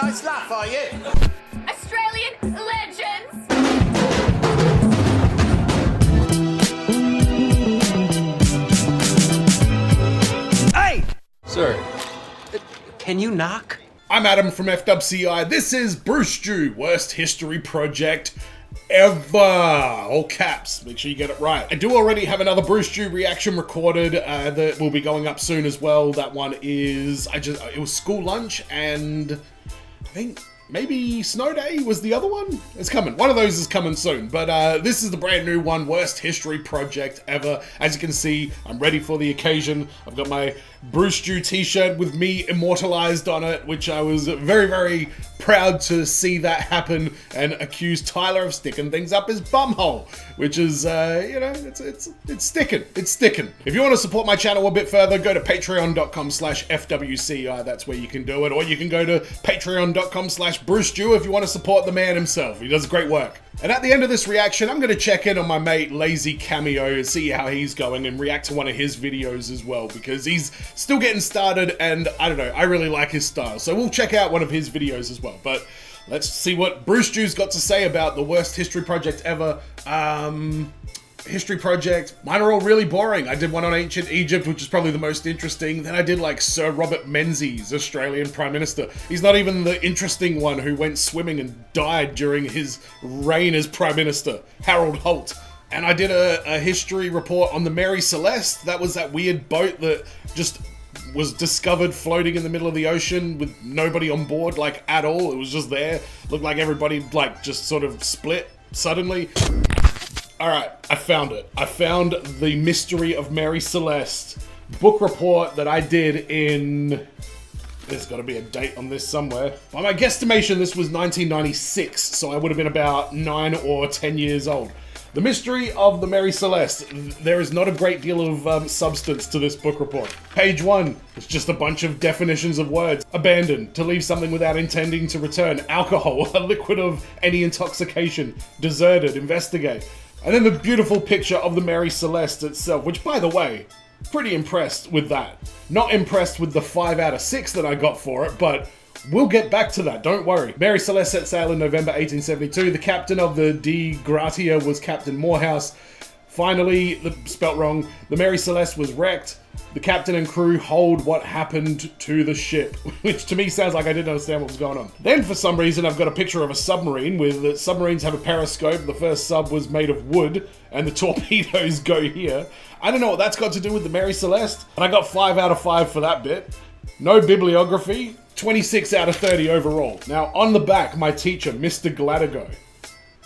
nice laugh, are you? Australian legends! Hey! Sir, can you knock? I'm Adam from FWCI. This is Bruce Stew, worst history project ever. All caps. Make sure you get it right. I do already have another Bruce Stew reaction recorded that will be going up soon as well. That one is it was school lunch, and I think maybe Snow Day was the other one. It's coming. One of those is coming soon. But this is the brand new one, worst history project ever. As you can see, I'm ready for the occasion. I've got my Bruce Stew t-shirt with me immortalized on it, which I was very, very proud to see that happen, and accuse Tyler of sticking things up his bumhole, which is, you know, it's sticking. It's sticking. If you want to support my channel a bit further, go to patreon.com/FWCI. That's where you can do it. Or you can go to patreon.com/Bruce Stew if you want to support the man himself. He does great work. And at the end of this reaction, I'm going to check in on my mate Lazy Cameo and see how he's going and react to one of his videos as well, because he's still getting started and I don't know, I really like his style. So we'll check out one of his videos as well. But let's see what Bruce Stew's got to say about the worst history project ever. History project. Mine are all really boring. I did one on ancient Egypt, which is probably the most interesting. Then I did like Sir Robert Menzies, Australian Prime Minister. He's not even the interesting one who went swimming and died during his reign as Prime Minister, Harold Holt. And I did a history report on the Mary Celeste. That was that weird boat that just was discovered floating in the middle of the ocean with nobody on board, like at all. It was just there. Looked like everybody like just sort of split suddenly. Alright, I found it. I found the Mystery of Mary Celeste book report that I did in... There's got to be a date on this somewhere. By my guesstimation, this was 1996, so I would have been about 9 or 10 years old. The Mystery of the Mary Celeste. There is not a great deal of substance to this book report. Page 1, it's just a bunch of definitions of words. Abandon, to leave something without intending to return. Alcohol, a liquid of any intoxication. Deserted, investigate. And then the beautiful picture of the Mary Celeste itself, which, by the way, pretty impressed with that. Not impressed with the 5 out of 6 that I got for it, but we'll get back to that, don't worry. Mary Celeste set sail in November 1872. The captain of the De Gratia was Captain Morehouse. Finally, spelt wrong, the Mary Celeste was wrecked. The captain and crew hold what happened to the ship, which to me sounds like I didn't understand what was going on. Then for some reason I've got a picture of a submarine with submarines have a periscope. The first sub was made of wood and the torpedoes go here. I don't know what that's got to do with the Mary Celeste, and I got 5 out of 5 for that bit. No bibliography, 26 out of 30 overall. Now on the back, my teacher, Mr. Gladigo.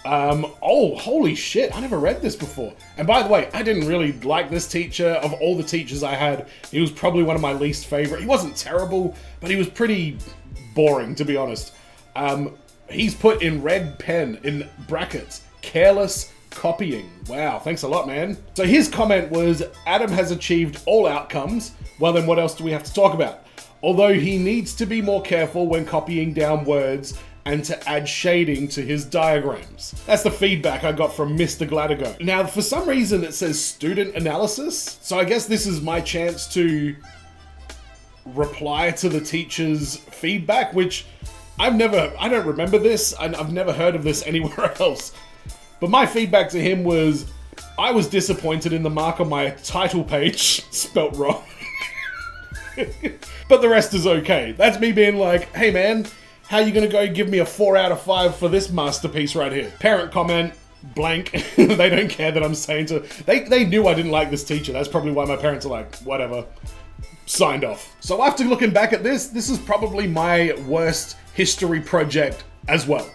Oh, holy shit, I never read this before. And by the way, I didn't really like this teacher. Of all the teachers I had, he was probably one of my least favorite. He wasn't terrible, but he was pretty boring, to be honest. He's put in red pen, in brackets, careless copying. Wow, thanks a lot, man. So his comment was, Adam has achieved all outcomes. Well then, what else do we have to talk about? Although he needs to be more careful when copying down words and to add shading to his diagrams. That's the feedback I got from Mr. Gladigo. Now, for some reason it says student analysis, so I guess this is my chance to reply to the teacher's feedback, which I don't remember this, and I've never heard of this anywhere else. But my feedback to him was, I was disappointed in the mark on my title page, spelt wrong. But the rest is okay. That's me being like, hey man, how you gonna go give me a 4 out of 5 for this masterpiece right here? Parent comment, blank. They don't care that I'm saying to... They knew I didn't like this teacher. That's probably why my parents are like, whatever. Signed off. So after looking back at this is probably my worst history project as well.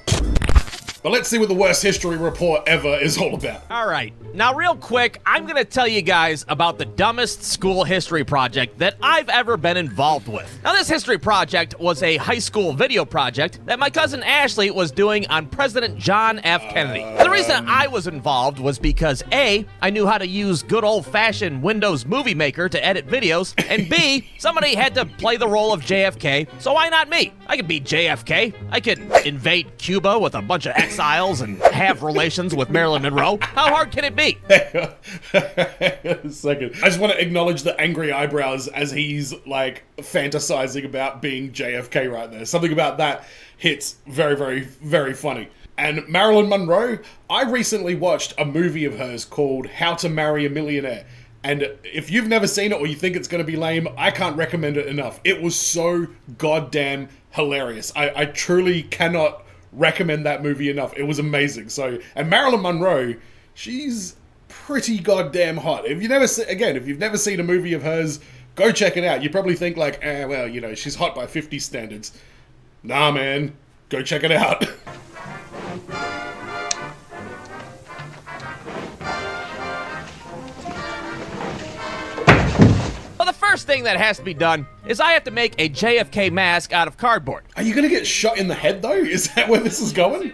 But let's see what the worst history report ever is all about. All right, now real quick, I'm gonna tell you guys about the dumbest school history project that I've ever been involved with. Now this history project was a high school video project that my cousin Ashley was doing on President John F. Kennedy. The reason I was involved was because A, I knew how to use good old-fashioned Windows Movie Maker to edit videos, and B, somebody had to play the role of JFK, so why not me? I could be JFK. I could invade Cuba with a bunch of domiciles and have relations with Marilyn Monroe. How hard can it be? A second. I just want to acknowledge the angry eyebrows as he's like fantasizing about being JFK right there. Something about that hits very, very, very funny. And Marilyn Monroe, I recently watched a movie of hers called How to Marry a Millionaire. And if you've never seen it or you think it's going to be lame, I can't recommend it enough. It was so goddamn hilarious. I truly cannot recommend that movie enough. It was amazing. So, and Marilyn Monroe, she's pretty goddamn hot. If you've never seen a movie of hers, go check it out. You probably think like, well, you know, she's hot by 50 standards. Nah, man. Go check it out. First thing that has to be done is I have to make a JFK mask out of cardboard. Are you gonna get shot in the head though? Is that where this is going?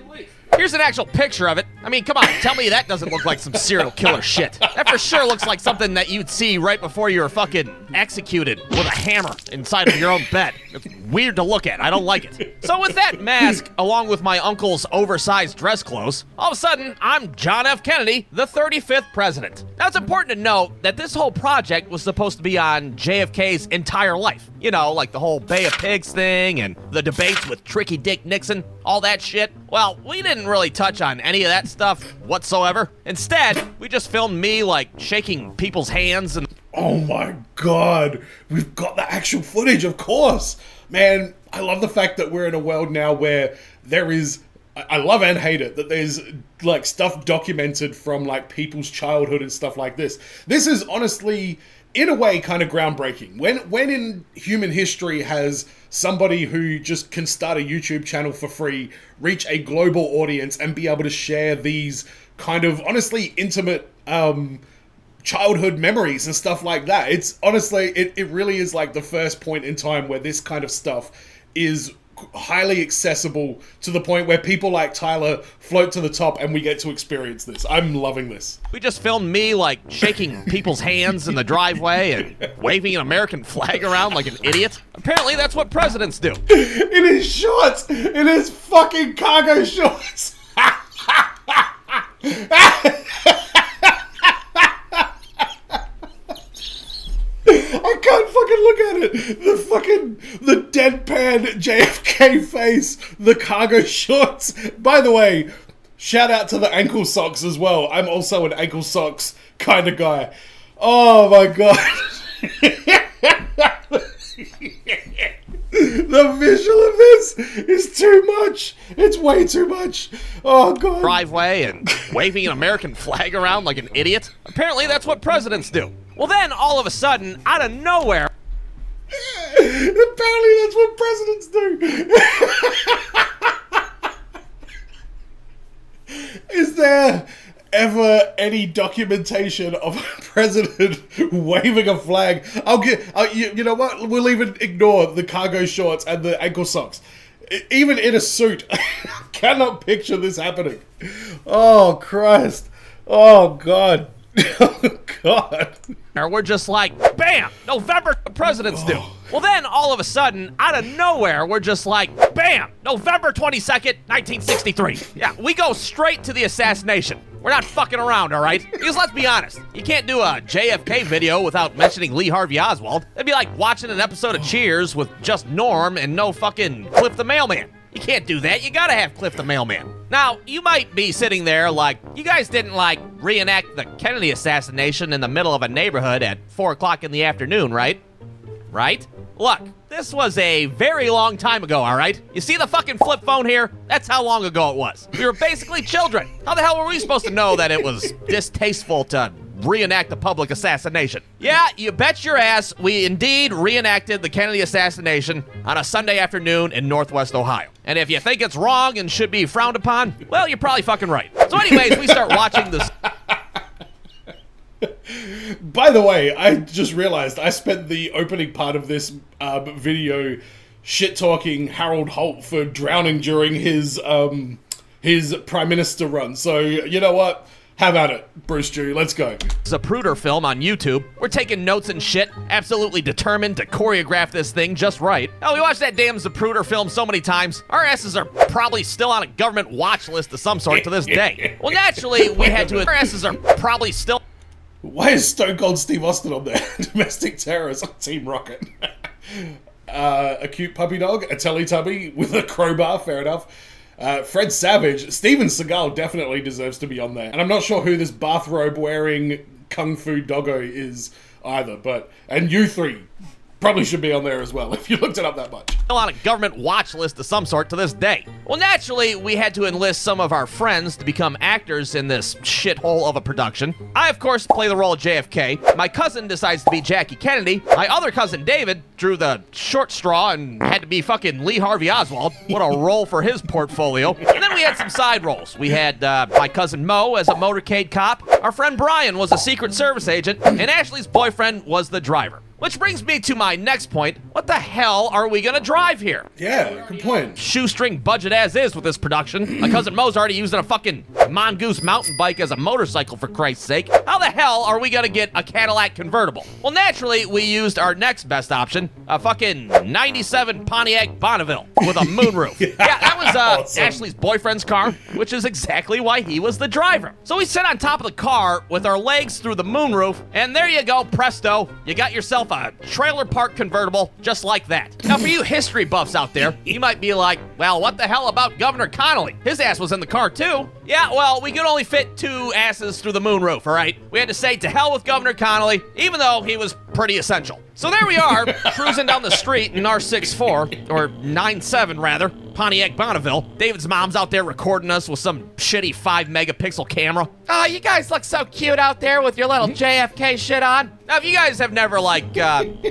Here's an actual picture of it. I mean, come on, tell me that doesn't look like some serial killer shit. That for sure looks like something that you'd see right before you were fucking executed with a hammer inside of your own bed. It's weird to look at. I don't like it. So with that mask, along with my uncle's oversized dress clothes, all of a sudden, I'm John F. Kennedy, the 35th president. Now, it's important to note that this whole project was supposed to be on JFK's entire life. You know, like the whole Bay of Pigs thing and the debates with Tricky Dick Nixon, all that shit. Well, we didn't really touch on any of that stuff whatsoever. Instead, we just filmed me, like, shaking people's hands and... Oh my god, we've got the actual footage, of course. Man, I love the fact that we're in a world now where there is... I love and hate it, that there's, like, stuff documented from, like, people's childhood and stuff like this. This is honestly... in a way, kind of groundbreaking. When in human history has somebody who just can start a YouTube channel for free, reach a global audience, and be able to share these kind of, honestly, intimate childhood memories and stuff like that? It's honestly, it really is like the first point in time where this kind of stuff is highly accessible to the point where people like Tyler float to the top and we get to experience this. I'm loving this. We just filmed me, like, shaking people's hands in the driveway and waving an American flag around like an idiot. Apparently that's what presidents do. In his shorts! In his fucking cargo shorts! I can't fucking look at it. The deadpan JFK face, the cargo shorts. By the way, shout out to the ankle socks as well. I'm also an ankle socks kind of guy. Oh my god. The visual of this is too much. It's way too much. Oh god. Driveway and waving an American flag around like an idiot. Apparently that's what presidents do. Well then, all of a sudden, out of nowhere... Apparently that's what presidents do. Is there ever any documentation of a president waving a flag? You know what? We'll even ignore the cargo shorts and the ankle socks. Even in a suit, I cannot picture this happening. Oh Christ! Oh God! Oh God! Or we're just like, bam! November, presidents do. Well then, all of a sudden, out of nowhere, we're just like, bam! November 22nd, 1963. Yeah, we go straight to the assassination. We're not fucking around, all right? Because let's be honest, you can't do a JFK video without mentioning Lee Harvey Oswald. It'd be like watching an episode of Cheers with just Norm and no fucking Cliff the Mailman. You can't do that. You gotta have Cliff the Mailman. Now, you might be sitting there like, you guys didn't, like, reenact the Kennedy assassination in the middle of a neighborhood at 4 o'clock in the afternoon, right? Right? Look, this was a very long time ago, all right? You see the fucking flip phone here? That's how long ago it was. We were basically children. How the hell were we supposed to know that it was distasteful to reenact a public assassination? Yeah, you bet your ass we indeed reenacted the Kennedy assassination on a Sunday afternoon in Northwest Ohio. And if you think it's wrong and should be frowned upon, well, you're probably fucking right. So anyways, we start watching this... By the way, I just realized I spent the opening part of this video shit-talking Harold Holt for drowning during his Prime Minister run. So, you know what? Have at it, Bruce Jew. Let's go. Zapruder film on YouTube. We're taking notes and shit, absolutely determined to choreograph this thing just right. Oh, we watched that damn Zapruder film so many times, our asses are probably still on a government watch list of some sort to this day. Well, naturally, we had to. Our asses are probably still. Why is Stone Cold Steve Austin on there? Domestic terrorist on Team Rocket. A cute puppy dog, a Teletubby with a crowbar, fair enough. Fred Savage, Steven Seagal definitely deserves to be on there. And I'm not sure who this bathrobe wearing Kung Fu doggo is either, and you three probably should be on there as well if you looked it up that much. On a government watch list of some sort to this day. Well, naturally, we had to enlist some of our friends to become actors in this shithole of a production. I, of course, play the role of JFK. My cousin decides to be Jackie Kennedy. My other cousin, David, drew the short straw and had to be fucking Lee Harvey Oswald. What a role for his portfolio. And then we had some side roles. We had my cousin Mo as a motorcade cop. Our friend Brian was a Secret Service agent. And Ashley's boyfriend was the driver. Which brings me to my next point. What the hell are we gonna drive here? Yeah, good point. Shoestring budget as is with this production. My cousin Mo's already using a fucking Mongoose mountain bike as a motorcycle, for Christ's sake. How the hell are we gonna get a Cadillac convertible? Well, naturally, we used our next best option, a fucking 97 Pontiac Bonneville with a moonroof. Yeah, that was Awesome. Ashley's boyfriend's car, which is exactly why he was the driver. So we sit on top of the car with our legs through the moonroof, and there you go, presto. You got yourself a trailer park convertible just like that. Now, for you history buffs out there, you might be like, well, what the hell about Governor Connolly? His ass was in the car too. Yeah, well, we could only fit 2 asses through the moonroof, all right? We had to say to hell with Governor Connolly, even though he was pretty essential. So there we are, cruising down the street in our 6'4", or 9'7", rather, Pontiac Bonneville. David's mom's out there recording us with some shitty 5-megapixel camera. Oh, you guys look so cute out there with your little JFK shit on. Now, if you guys have never,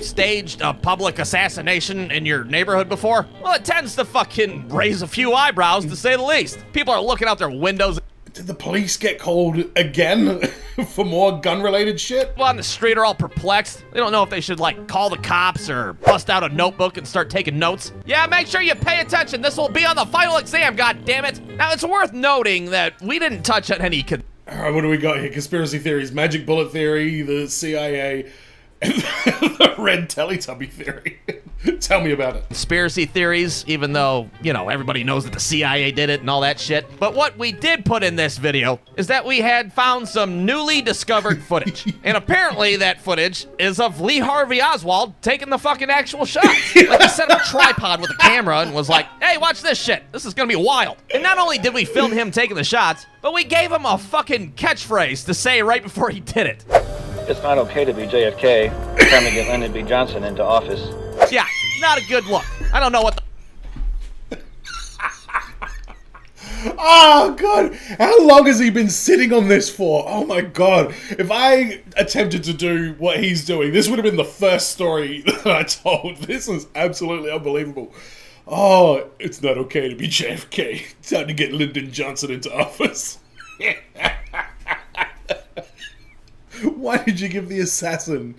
staged a public assassination in your neighborhood before, well, it tends to fucking raise a few eyebrows, to say the least. People are looking out their windows. Did the police get called again for more gun-related shit? People on the street are all perplexed. They don't know if they should, call the cops or bust out a notebook and start taking notes. Yeah, make sure you pay attention. This will be on the final exam, goddammit. Now, it's worth noting that we didn't touch on any... All right, what do we got here? Conspiracy theories, magic bullet theory, the CIA, and the red Teletubby theory. Tell me about it. Conspiracy theories, even though, everybody knows that the CIA did it and all that shit. But what we did put in this video is that we had found some newly discovered footage. And apparently that footage is of Lee Harvey Oswald taking the fucking actual shots. He set up a tripod with a camera and was like, hey, watch this shit. This is gonna be wild. And not only did we film him taking the shots, but we gave him a fucking catchphrase to say right before he did it. It's not okay to be JFK. Time to get Lyndon B. Johnson into office. Yeah, not a good look. I don't know what the... Oh, God. How long has he been sitting on this for? Oh, my God. If I attempted to do what he's doing, this would have been the first story that I told. This is absolutely unbelievable. Oh, it's not okay to be JFK. Time to get Lyndon Johnson into office. Why did you give the assassin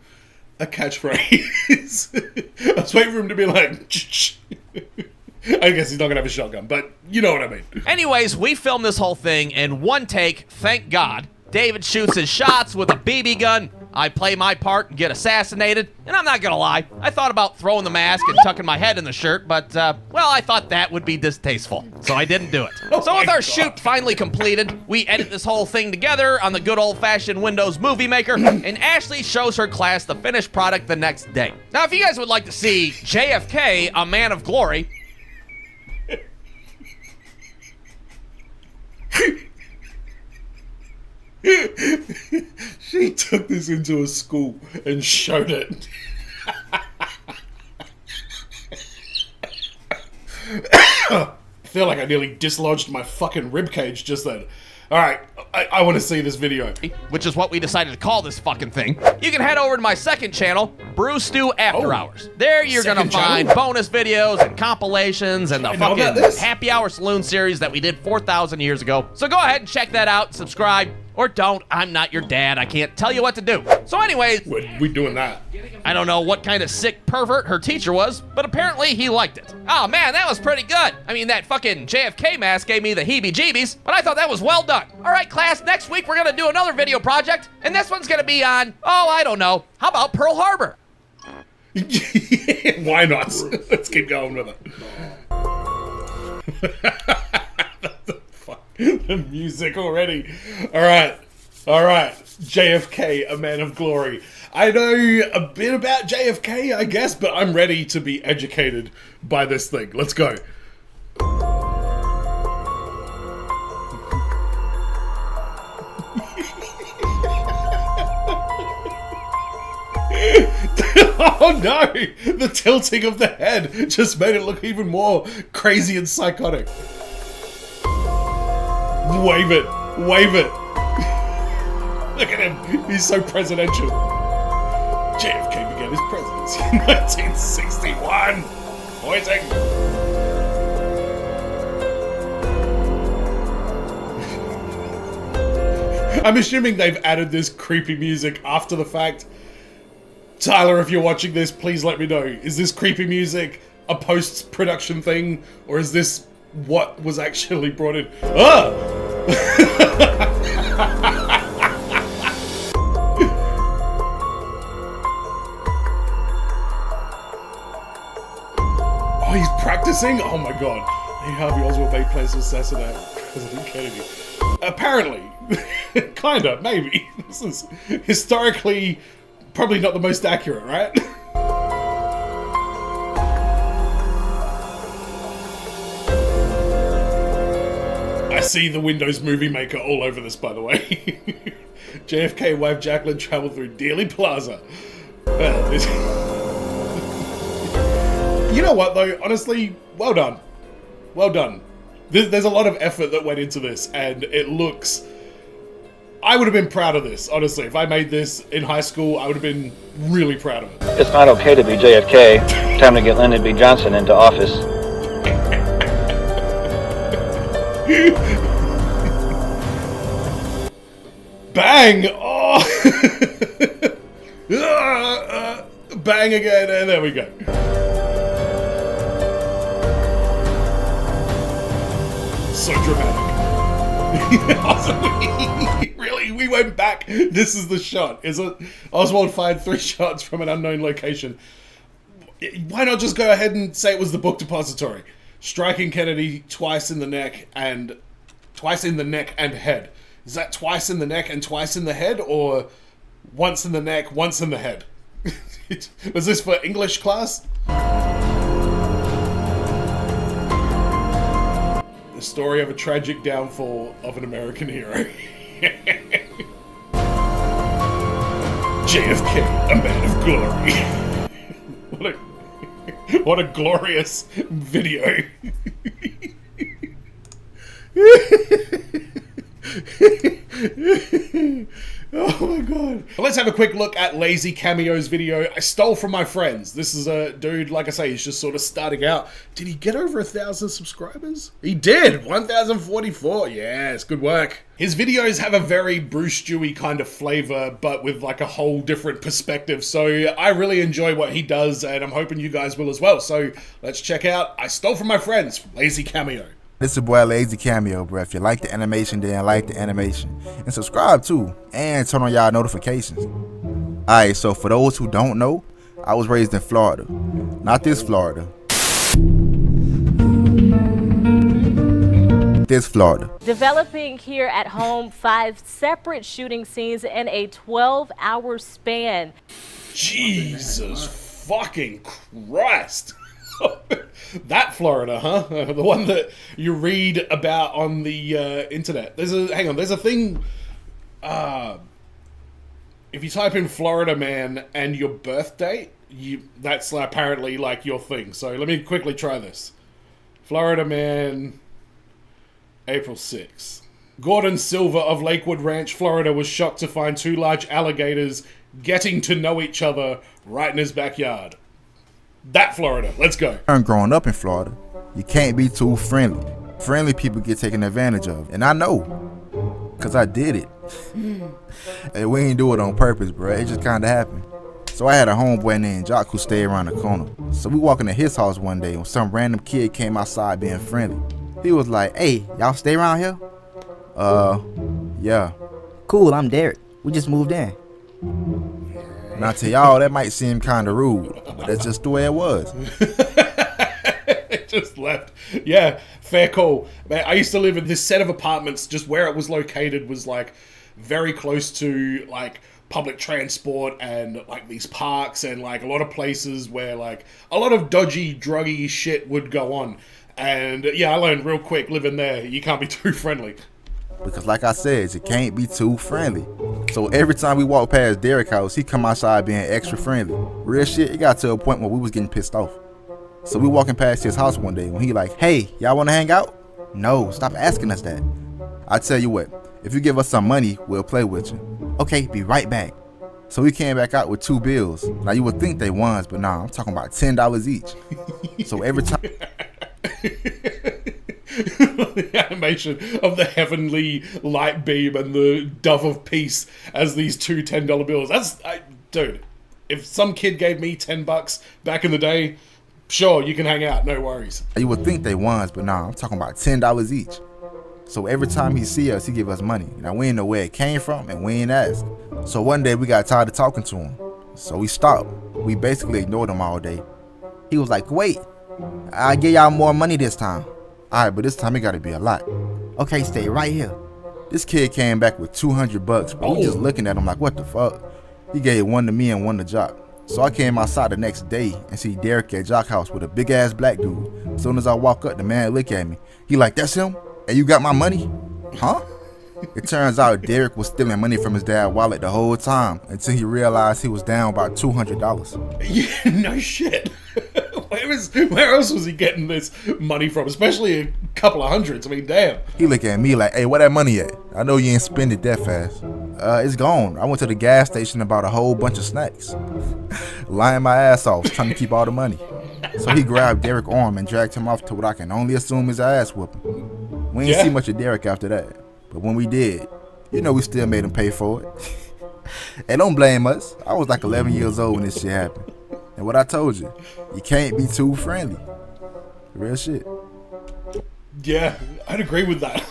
a catchphrase? I was waiting for him to be like... I guess he's not gonna have a shotgun, but you know what I mean. Anyways, we filmed this whole thing in one take, thank God. David shoots his shots with a BB gun. I play my part and get assassinated. And I'm not gonna lie, I thought about throwing the mask and tucking my head in the shirt, but, well, I thought that would be distasteful, so I didn't do it. So with our shoot finally completed, we edit this whole thing together on the good old-fashioned Windows Movie Maker, and Ashley shows her class the finished product the next day. Now, if you guys would like to see JFK, a man of glory, She took this into a school and showed it. I feel like I nearly dislodged my fucking ribcage just then. Alright, I want to see this video. which is what we decided to call this fucking thing, you can head over to my second channel, Brew Stew After Oh. Hours. There you're gonna Second find channel? bonus videos and compilations and the I know about fucking this. Happy Hour Saloon series that we did 4,000 years ago. So go ahead and check that out, subscribe, or don't. I'm not your dad. I can't tell you what to do. So anyways, We doing that. I don't know what kind of sick pervert her teacher was, but apparently he liked it. Oh man, that was pretty good. I mean, that fucking JFK mask gave me the heebie-jeebies, but I thought that was well done. All right, class, next week we're gonna do another video project, and this one's gonna be on, oh, I don't know, how about Pearl Harbor? Why not? Let's keep going with it. Fuck. The music already. All right. JFK, a man of glory. I know a bit about JFK, I guess, but I'm ready to be educated by this thing. Let's go. Oh no! The tilting of the head just made it look even more crazy and psychotic. Wave it. Look at him. He's so presidential. JFK began his presidency in 1961. Pointing. I'm assuming they've added this creepy music after the fact. Tyler, if you're watching this, please let me know. Is this creepy music a post-production thing, or is this what was actually brought in? Ah! Oh, he's practicing? Oh my god. Lee Harvey Oswald made plans to assassinate President Kennedy. Apparently. Kinda, maybe. This is historically probably not the most accurate, right? I see the Windows Movie Maker all over this, by the way. JFK wife Jacqueline traveled through Dealey Plaza. Well, you know what, though? Honestly, well done. Well done. There's a lot of effort that went into this, and it looks... I would have been proud of this, honestly. If I made this in high school, I would have been really proud of it. It's not okay to be JFK. Time to get Lyndon B. Johnson into office. Bang! Oh! Bang again, and there we go. So dramatic. Really? We went back. This is the shot. Is it? Oswald fired 3 shots from an unknown location. Why not just go ahead and say it was the book depository? Striking Kennedy twice in the neck and head. Is that twice in the neck and twice in the head, or once in the neck, once in the head? Was this for English class? The story of a tragic downfall of an American hero. JFK, a man of glory. What a glorious video. Oh my god. Well, let's have a quick look at Lazy Cameo's video. I stole from my friends. This is a dude, like I say, he's just sort of starting out. Did he get over 1,000 subscribers? He did! 1,044. Yes, good work. His videos have a very Bruce Stewie kind of flavor, but with like a whole different perspective. So I really enjoy what he does, and I'm hoping you guys will as well. So let's check out I Stole From My Friends from Lazy Cameo. This your boy Lazy Cameo, bro. If you like the animation, then like the animation. And subscribe too. And turn on y'all notifications. Alright, so for those who don't know, I was raised in Florida. Not this Florida. This Florida. Developing here at home 5 separate shooting scenes in a 12-hour span. Jesus fucking Christ. That Florida, huh? The one that you read about on the internet. There's a thing. If you type in Florida man and your birth date, that's apparently like your thing. So let me quickly try this. Florida man, April 6th. Gordon Silver of Lakewood Ranch, Florida was shocked to find 2 large alligators getting to know each other right in his backyard. That Florida. Let's go. And growing up in Florida, you can't be too friendly. Friendly people get taken advantage of. And I know, because I did it. And we ain't do it on purpose, bro. It just kind of happened. So I had a homeboy named Jock who stayed around the corner. So we walking to his house one day when some random kid came outside being friendly. He was like, "Hey, y'all stay around here?" Yeah. Cool, I'm Derek. We just moved in. Now to y'all, that might seem kind of rude, but that's just the way it was. Just left. Yeah, fair call. Man, I used to live in this set of apartments. Just where it was located was like very close to like public transport and like these parks and like a lot of places where like a lot of dodgy, druggy shit would go on. And yeah, I learned real quick living there, you can't be too friendly. Because like I said, you can't be too friendly. So every time we walk past Derek's house, he come outside being extra friendly. Real shit, it got to a point where we was getting pissed off. So we walking past his house one day when he like, "Hey, y'all want to hang out?" "No, stop asking us that." "I tell you what, if you give us some money, we'll play with you." "Okay, be right back." So we came back out with 2 bills. Now you would think they ones, but nah, I'm talking about $10 each. So every time... The animation of the heavenly light beam and the dove of peace as these 2 $10 bills. Dude, if some kid gave me $10 back in the day, sure, you can hang out, no worries. You would think they ones, but nah, I'm talking about $10 each. So every time he see us, he give us money. Now we ain't know where it came from and we ain't asked. So one day we got tired of talking to him. So we stopped. We basically ignored him all day. He was like, "Wait, I'll give y'all more money this time." "All right, but this time it gotta be a lot." "Okay, stay right here." This kid came back with $200, but we just looking at him like, what the fuck? He gave one to me and one to Jock. So I came outside the next day and see Derek at Jock's house with a big ass black dude. As soon as I walk up, the man look at me. He like, "That's him? And you got my money?" "Huh?" It turns out Derek was stealing money from his dad's wallet the whole time until he realized he was down about $200. Yeah, no shit. Where else was he getting this money from? Especially a couple of hundreds. I mean, damn. He look at me like, "Hey, where that money at? I know you ain't spend it that fast." It's gone. I went to the gas station and bought a whole bunch of snacks. Lying my ass off, trying to keep all the money. So he grabbed Derek's arm and dragged him off to what I can only assume is ass whooping. We ain't see much of Derek after that. But when we did, you know we still made him pay for it. And don't blame us. I was like 11 years old when this shit happened. And what I told you, you can't be too friendly. Real shit. Yeah, I'd agree with that.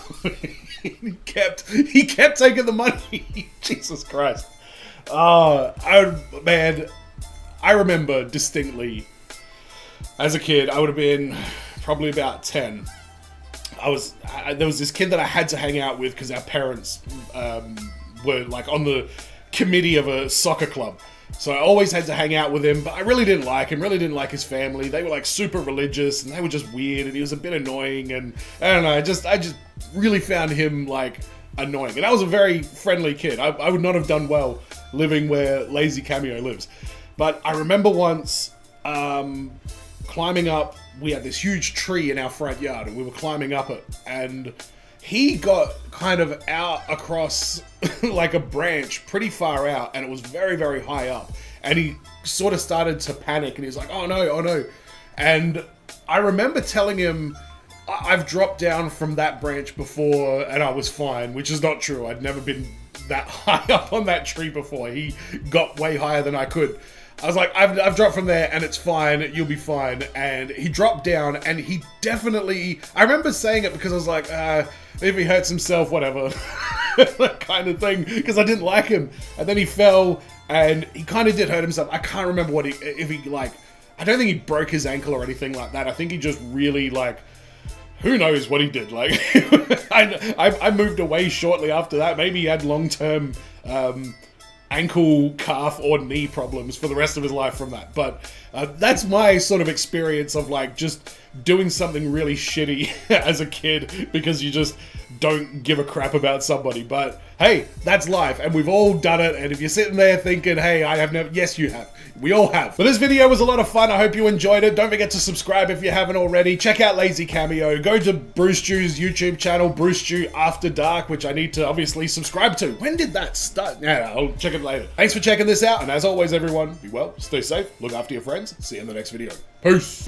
he kept taking the money. Jesus Christ. Man, I remember distinctly as a kid, I would have been probably about 10. There was this kid that I had to hang out with because our parents were like on the committee of a soccer club. So I always had to hang out with him, but I really didn't like him, really didn't like his family. They were like super religious and they were just weird and he was a bit annoying and I don't know, I just really found him like annoying. And I was a very friendly kid. I would not have done well living where Lazy Cameo lives. But I remember once climbing up, we had this huge tree in our front yard and we were climbing up it and he got kind of out across like a branch pretty far out and it was very, very high up and he sort of started to panic and he was like, oh no. And I remember telling him, I've dropped down from that branch before and I was fine, which is not true. I'd never been that high up on that tree before. He got way higher than I could. I was like, I've dropped from there and it's fine, you'll be fine. And he dropped down and he definitely, I remember saying it because I was like, if he hurts himself, whatever, that kind of thing, because I didn't like him. And then he fell and he kind of did hurt himself. I can't remember I don't think he broke his ankle or anything like that. I think he just really like, who knows what he did. Like, I moved away shortly after that. Maybe he had long-term, ankle, calf, or knee problems for the rest of his life from that. But that's my sort of experience of like just doing something really shitty as a kid because you just don't give a crap about somebody. But hey, that's life, and we've all done it. And if you're sitting there thinking, hey, I have never, yes, you have. We all have. But this video was a lot of fun. I hope you enjoyed it. Don't forget to subscribe if you haven't already. Check out Lazy Cameo. Go to Bruce Stew's YouTube channel, Bruce Stew After Dark, which I need to obviously subscribe to. When did that start? Yeah, I'll check it later. Thanks for checking this out. And as always, everyone, be well, stay safe, look after your friends. See you in the next video. Peace.